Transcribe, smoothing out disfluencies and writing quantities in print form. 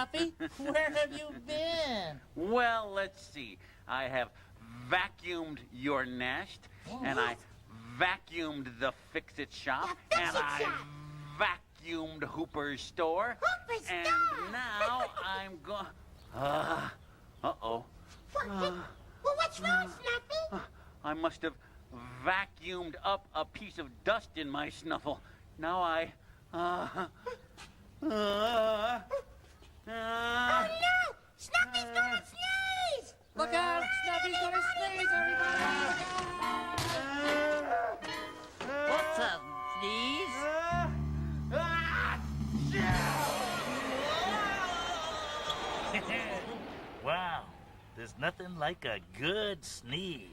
Snuffy. Where have you been? Well, let's see. I have vacuumed your nest, and I vacuumed the Fix-It shop, and I vacuumed Hooper's store. Hooper's and store. now I'm going... uh-oh. Well, what's wrong, Snuffy? I must have vacuumed up a piece of dust in my snuffle. Now I... Oh, no! Snuffy's gonna sneeze! Look out! Snuffy's gonna sneeze, everybody! What's up, Sneeze? Wow, there's nothing like a good sneeze.